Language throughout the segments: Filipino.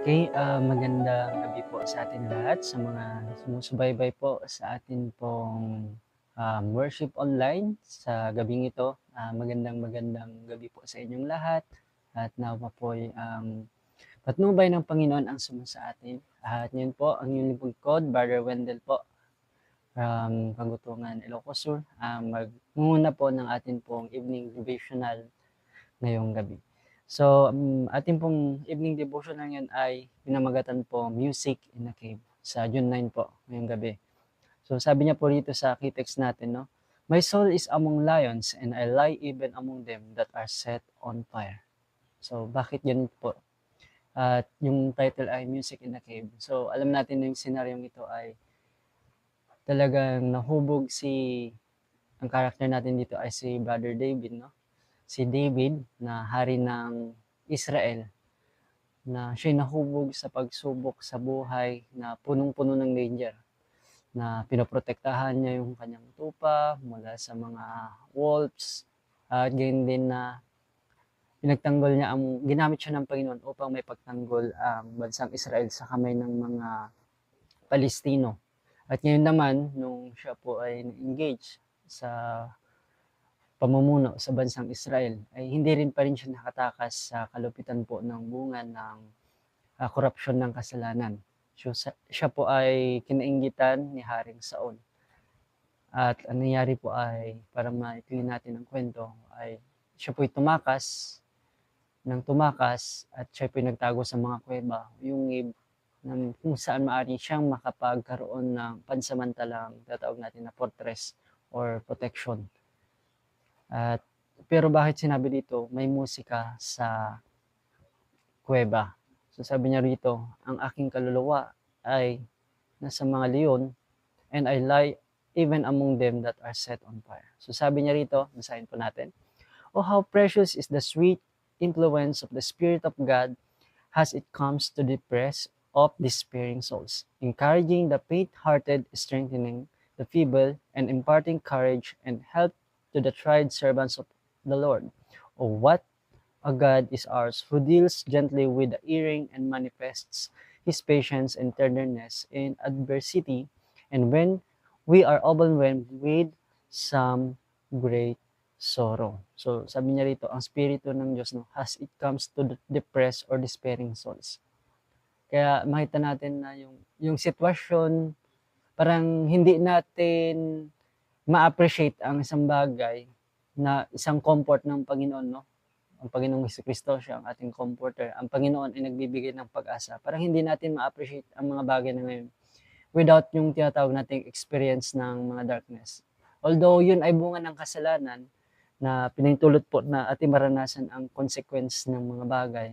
Magandang gabi po sa atin lahat, sa mga sumusubaybay po sa atin pong worship online sa gabing ito. Magandang magandang gabi po sa inyong lahat at nawa po'y patnubay ng Panginoon ang sumasa atin. At yun po, ang inyong lingkod, Brother Wendell po, from Kagutungan, Ilocos Sur, magmumuna po ng atin pong evening devotional ngayong gabi. So, ating pong evening devotion na ngayon ay pinamagatan po Music in a Cave sa June 9 po ngayong gabi. So, sabi niya po dito sa key text natin, no? My soul is among lions and I lie even among them that are set on fire. So, bakit ganito po? At yung title ay Music in a Cave. So, alam natin na yung senaryong ito ay talagang nahubog ang character natin dito ay si Brother David, no? Si David na hari ng Israel na siya'y nahubog sa pagsubok sa buhay na punong-puno ng danger, na pinoprotektahan niya yung kanyang tupa mula sa mga wolves at gayon din na ginamit siya ng Panginoon upang may pagtanggol ang bansang Israel sa kamay ng mga Palestino. At ngayon naman, nung siya po ay engage sa pamumuno sa bansang Israel, ay hindi rin pa rin siya nakatakas sa kalupitan po ng bunga ng korupsyon ng kasalanan. So, siya po ay kinainggitan ni Haring Saul. At ang nangyari po ay, para maikli natin ang kwento, ay siya po'y tumakas at siya po'y nagtago sa mga kuweba, yung kung saan maaari siyang makapagkaroon ng pansamantalang tatawag natin na fortress or protection. At pero bakit sinabi dito may musika sa kuweba? So sabi niya rito, ang aking kaluluwa ay nasa mga leon and I lie even among them that are set on fire. So sabi niya rito, basahin po natin. Oh, how precious is the sweet influence of the Spirit of God as it comes to the press of despairing souls, encouraging the faint-hearted, strengthening the feeble, and imparting courage and help to the tried servants of the Lord. Oh, what a God is ours, who deals gently with the erring and manifests his patience and tenderness in adversity, and when we are overwhelmed with some great sorrow. So, sabi niya rito, ang Spirito ng Diyos, no, as it comes to the depressed or despairing souls. Kaya makita natin na yung sitwasyon, parang hindi natin ma-appreciate ang isang bagay na isang comfort ng Panginoon, no? Ang Panginoong Jesucristo, siya ang ating comforter. Ang Panginoon ay nagbibigay ng pag-asa. Parang hindi natin ma-appreciate ang mga bagay na ngayon without yung tinatawag nating experience ng mga darkness. Although yun ay bunga ng kasalanan na pinahintulot po na ating maranasan ang consequence ng mga bagay.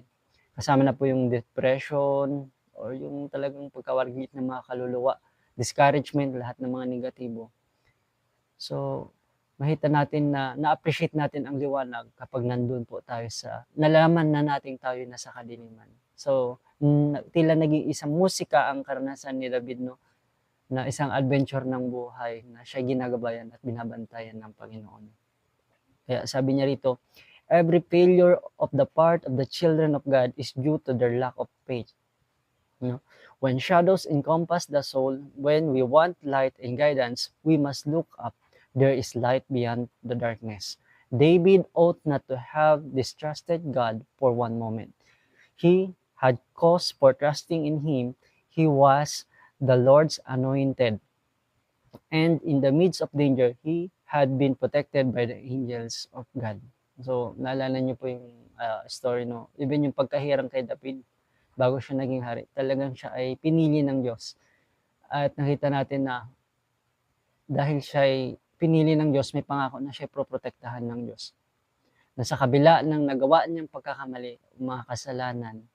Kasama na po yung depression or yung talagang pagkawargit ng mga kaluluwa, discouragement, lahat ng mga negatibo. So, makita natin na na-appreciate natin ang liwanag kapag nandun po tayo nalaman na nating tayo nasa kadiliman. So, tila naging isang musika ang karanasan ni David, no, na isang adventure ng buhay na siya ginagabayan at binabantayan ng Panginoon. Kaya sabi niya rito, every failure of the part of the children of God is due to their lack of faith. No? When shadows encompass the soul, when we want light and guidance, we must look up. There is light beyond the darkness. David ought not to have distrusted God for one moment. He had cause for trusting in him. He was the Lord's anointed. And in the midst of danger, he had been protected by the angels of God. So, naalala niyo po yung story, no? Even yung pagkahirang kay David, bago siya naging hari, talagang siya ay pinili ng Diyos. At nakita natin na dahil siya ay pinili ng Diyos, may pangako na siya proprotektahan ng Diyos. Na sa kabila ng nagawa niyang pagkakamali, mga kasalanan,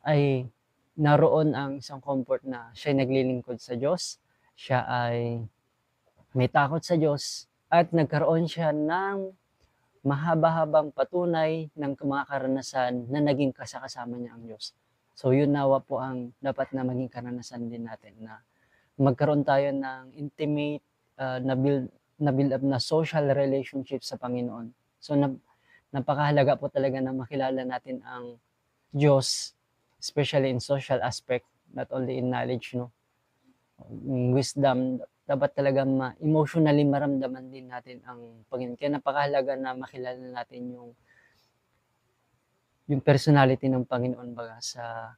ay naroon ang isang comfort na siya ay naglilingkod sa Diyos, siya ay may takot sa Diyos, at nagkaroon siya ng mahaba-habang patunay ng mga karanasan na naging kasama niya ang Diyos. So yun nawa po ang dapat na maging karanasan din natin, na magkaroon tayo ng intimate, na build up na social relationship sa Panginoon. So napakahalaga po talaga na makilala natin ang Diyos especially in social aspect, not only in knowledge, no? Yung wisdom, dapat talaga emotionally maramdaman din natin ang Panginoon. Kaya napakahalaga na makilala natin yung personality ng Panginoon baga sa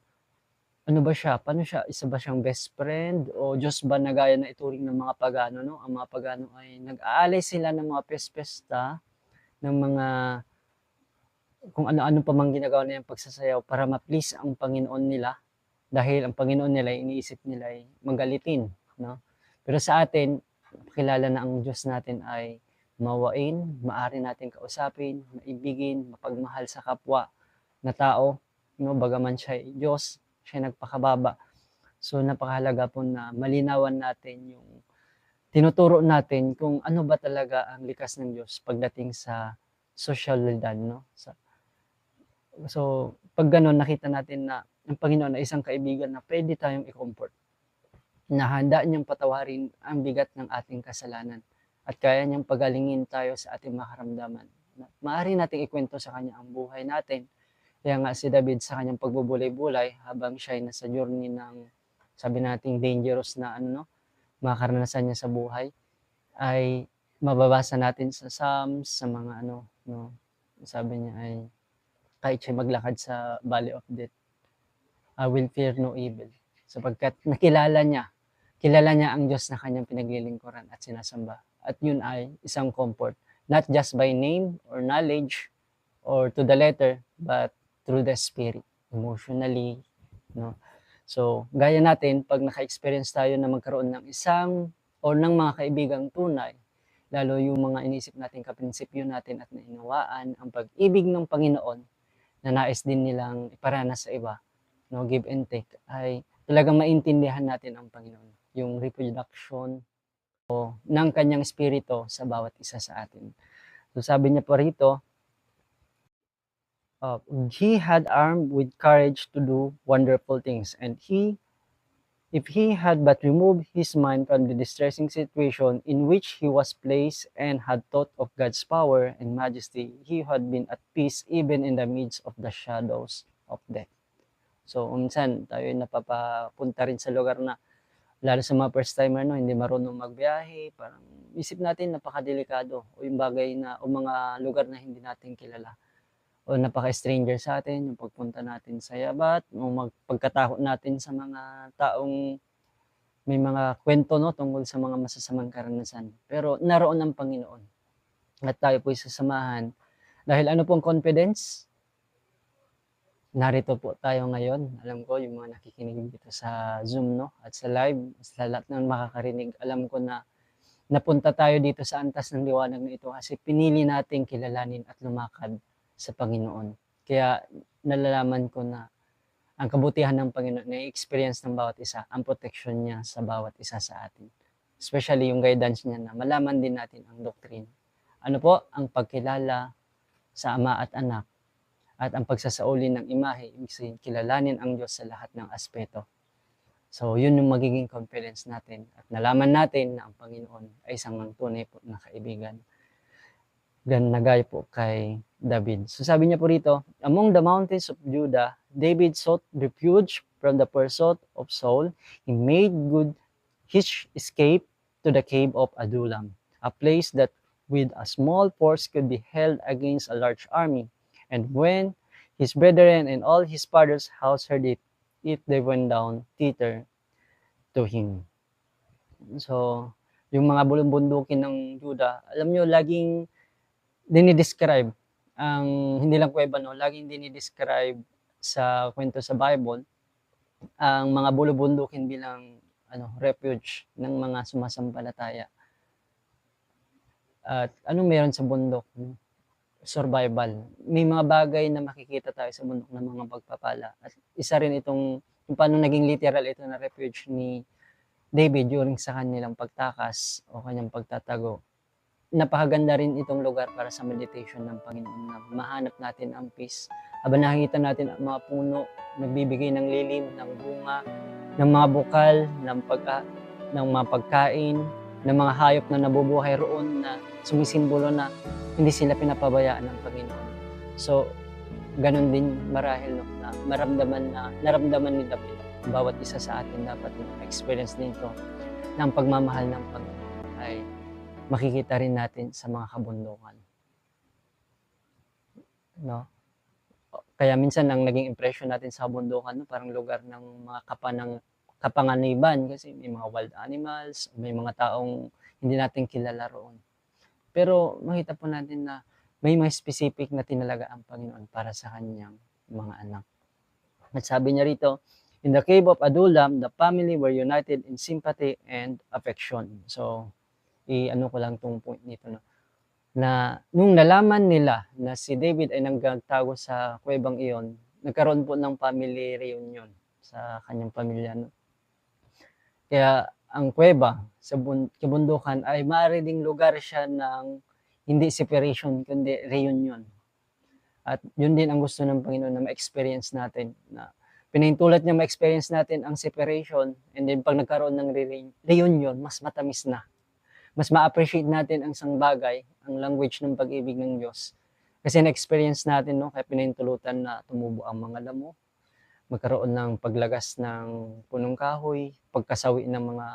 ano ba siya, paano siya, isa ba siyang best friend o Diyos ba na gaya na ituring ng mga pagano, no? Ang mga pagano ay nag-aalay sila ng mga piyesta, ng mga kung ano-ano pa mang ginagawa nilang pagsasayaw para ma-please ang Panginoon nila. Dahil ang Panginoon nila, iniisip nila ay magalitin, no? Pero sa atin, kilala na ang Diyos natin ay mawain, maaari natin kausapin, maibigin, mapagmahal sa kapwa na tao, no? Bagaman siya ay Diyos, siya nagpakababa. So napakahalaga po na malinawan natin yung tinuturo natin kung ano ba talaga ang likas ng Diyos pagdating sa sosyalidad, no? So, pag gano'n nakita natin na ang Panginoon ay isang kaibigan na pwede tayong i-comfort, na handa niyang patawarin ang bigat ng ating kasalanan at kaya niyang pagalingin tayo sa ating mga karamdaman. Maaari nating ikwento sa Kanya ang buhay natin. Kaya nga si David sa kanyang pagbubulay-bulay habang siya ay nasa journey ng sabi nating dangerous na mga karanasan niya sa buhay, ay mababasa natin sa Psalms, sa mga no, sabi niya ay kahit siya maglakad sa valley of death, I will fear no evil. Sapagkat kilala niya ang Diyos na kanyang pinaglilingkuran at sinasamba. At yun ay isang comfort, not just by name or knowledge or to the letter, but through the Spirit, emotionally, no? So, gaya natin, pag naka-experience tayo na magkaroon ng isang or ng mga kaibigang tunay, lalo yung mga inisip natin, kaprinsipyo natin at nainawaan ang pag-ibig ng Panginoon na nais din nilang iparanas sa iba, no, give and take, ay talagang maintindihan natin ang Panginoon, yung reproduction ng kanyang espiritu sa bawat isa sa atin. So sabi niya po rito, he had armed with courage to do wonderful things, and if he had but removed his mind from the distressing situation in which he was placed and had thought of God's power and majesty, he had been at peace even in the midst of the shadows of death. So, minsan tayo ay napapapunta rin sa lugar na, lalo sa mga first timer, no, hindi marunong magbiyahe, parang isip natin napakadelikado, o yung bagay na, o mga lugar na hindi natin kilala, o napaka-stranger sa atin, yung pagpunta natin sa yabat, o pagkatakot natin sa mga taong may mga kwento, no, tungkol sa mga masasamang karanasan. Pero naroon ang Panginoon at tayo po'y sasamahan. Dahil ano pong confidence? Narito po tayo ngayon. Alam ko yung mga nakikinig dito sa Zoom, no, at sa live, sa lahat ng makakarinig, alam ko na napunta tayo dito sa antas ng liwanag na ito kasi pinili nating kilalanin at lumakad sa Panginoon. Kaya nalalaman ko na ang kabutihan ng Panginoon, na-experience ng bawat isa, ang protection niya sa bawat isa sa atin. Especially yung guidance niya na malaman din natin ang doctrine. Ano po? Ang pagkilala sa Ama at Anak at ang pagsasauli ng imahe, ibig sabihin, kilalanin ang Diyos sa lahat ng aspeto. So, yun yung magiging confidence natin at nalaman natin na ang Panginoon ay isang tunay po na kaibigan. Nagay po kay David. So sabi niya po rito, among the mountains of Judah, David sought refuge from the pursuit of Saul. He made good his escape to the cave of Adullam, a place that with a small force could be held against a large army. And when his brethren and all his father's house heard it, they went down thither to him. So, yung mga bulong-bundukin ng Judah, alam nyo, laging dinidescribe ang hindi lang kuweba, no, laging dinidescribe sa kwento sa Bible ang mga bulubundukin bilang refuge ng mga sumasampalataya. At anong meron sa bundok? Survival. May mga bagay na makikita tayo sa bundok ng mga pagpapala. At isa rin itong kung paano naging literal ito na refuge ni David during sa kanilang pagtakas o kanyang pagtatago. Napakaganda rin itong lugar para sa meditation ng Panginoon na mahanap natin ang peace. Habang nakikita natin ang mga puno, nagbibigay ng lilim, ng bunga, ng mga bukal, ng mga pagkain, ng mga hayop na nabubuhay roon na sumisimbolo na hindi sila pinapabayaan ng Panginoon. So, ganun din marahil no, na naramdaman ni David. Bawat isa sa atin dapat experience din ito ng pagmamahal ng Panginoon ay makikita rin natin sa mga kabundukan. No? Kaya minsan ang naging impression natin sa kabundukan, no, parang lugar ng mga kapanganiban kasi may mga wild animals, may mga taong hindi natin kilala roon. Pero makita po natin na may mga specific na tinalaga ang Panginoon para sa kanyang mga anak. At sabi niya rito, in the cave of Adullam, the family were united in sympathy and affection. So, i-ano ko lang tong point nito, no? Na nung nalaman nila na si David ay nagtago sa kuwebang iyon, nagkaroon po ng family reunion sa kanyang pamilya. No? Kaya ang kuweba sa kabundukan ay maaari ding lugar siya ng hindi separation kundi reunion. At yun din ang gusto ng Panginoon na ma-experience natin, na pinahintulot niya ma-experience natin ang separation, and then pag nagkaroon ng reunion, mas matamis na. Mas ma-appreciate natin ang isang bagay, ang language ng pag-ibig ng Diyos. Kasi na-experience natin, no, kaya pinahintulutan na tumubo ang mga damo, magkaroon ng paglagas ng punong kahoy, pagkasawi ng mga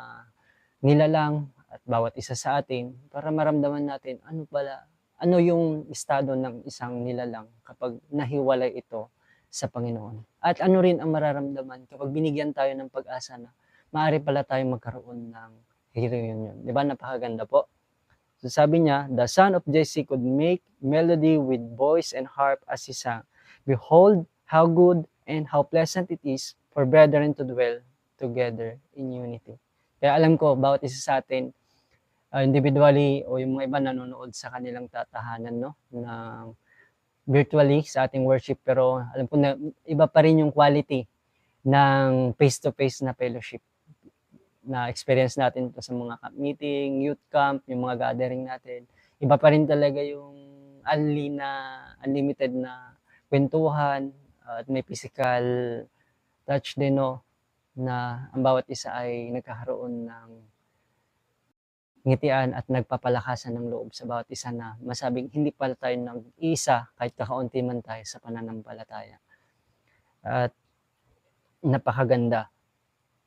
nilalang at bawat isa sa atin para maramdaman natin ano yung estado ng isang nilalang kapag nahiwalay ito sa Panginoon. At ano rin ang mararamdaman kapag binigyan tayo ng pag-asa na maaari pala tayong magkaroon ng reunion. Di ba? Napakaganda po. So sabi niya, the son of Jesse could make melody with voice and harp as he sang. Behold, how good and how pleasant it is for brethren to dwell together in unity. Kaya alam ko, bawat isa sa atin, individually o yung mga iba nanonood sa kanilang tatahanan, no, na virtually sa ating worship, pero alam ko na iba pa rin yung quality ng face-to-face na fellowship na experience natin sa mga camp meeting, youth camp, yung mga gathering natin. Iba pa rin talaga yung unlimited na kwentuhan at may physical touch din, no, na ang bawat isa ay nagkakaroon ng ngitian at nagpapalakasan ng loob sa bawat isa na masabing hindi pala tayo nag-iisa kahit kakaunti man tayo sa pananampalataya. At napakaganda.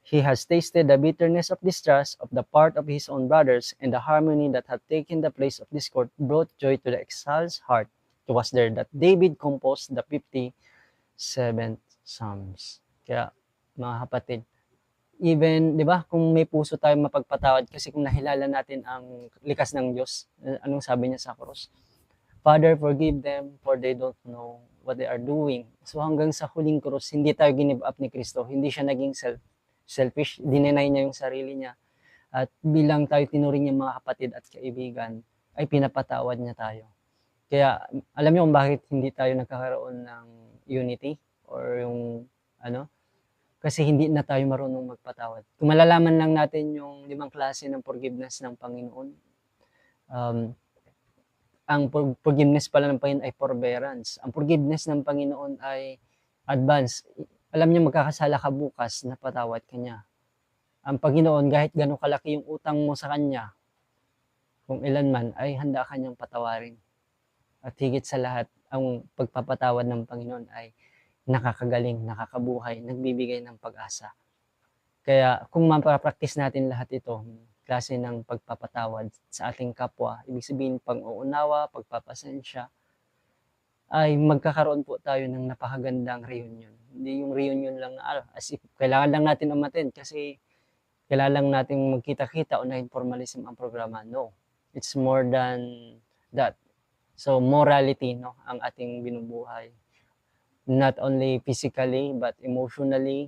He has tasted the bitterness of distrust of the part of his own brothers, and the harmony that had taken the place of discord brought joy to the exile's heart. It was there that David composed the 57th Psalms. Kaya, mga kapatid, even, di ba, kung may puso tayo mapagpatawad, kasi kung nahilala natin ang likas ng Diyos, anong sabi niya sa cross? Father, forgive them, for they don't know what they are doing. So hanggang sa huling cross, hindi tayo give up ni Kristo. Hindi siya naging selfish, dinenay niya yung sarili niya. At bilang tayo tinuring niya mga kapatid at kaibigan, ay pinapatawad niya tayo. Kaya alam niyo kung bakit hindi tayo nagkakaroon ng unity or yung kasi hindi na tayo marunong magpatawad. Kung malalaman lang natin yung 5 klase ng forgiveness ng Panginoon, ang forgiveness pala ng Panginoon ay forbearance. Ang forgiveness ng Panginoon ay advance. Alam niya magkakasala ka bukas, napatawad ka niya. Ang Panginoon, kahit gano'ng kalaki yung utang mo sa Kanya, kung ilan man, ay handa ka niyang patawarin. At higit sa lahat, ang pagpapatawad ng Panginoon ay nakakagaling, nakakabuhay, nagbibigay ng pag-asa. Kaya kung mapapractice natin lahat ito, klase ng pagpapatawad sa ating kapwa, ibig sabihin pang-uunawa, pagpapasensya, ay magkakaroon po tayo ng napakagandang reunion. Hindi yung reunion lang as if kailangan lang natin umattend kasi kailangan lang natin magkita-kita o na-formalism ang programa. No, it's more than that. So morality, no, ang ating binubuhay. Not only physically but emotionally,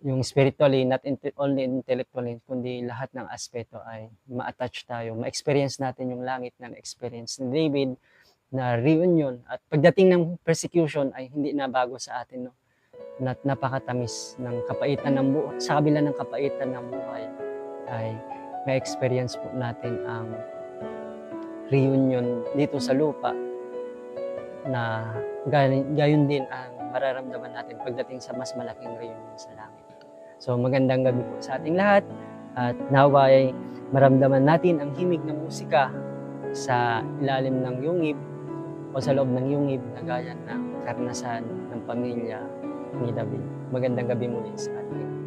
yung spiritually, not only intellectually, kundi lahat ng aspeto ay ma-attach tayo, ma-experience natin yung langit na experience ni David na reunion. At pagdating ng persecution ay hindi na bago sa atin, no? Napakatamis ng kapaitan ng buhay. Sa kabila ng kapaitan ng buhay ay may experience po natin ang reunion dito sa lupa na gayon din ang mararamdaman natin pagdating sa mas malaking reunion sa langit. So magandang gabi po sa ating lahat at naway maramdaman natin ang himig ng musika sa ilalim ng yungib o sa loob ng yungib na gaya ng karanasan ng pamilya ni David. Magandang gabi muli sa ating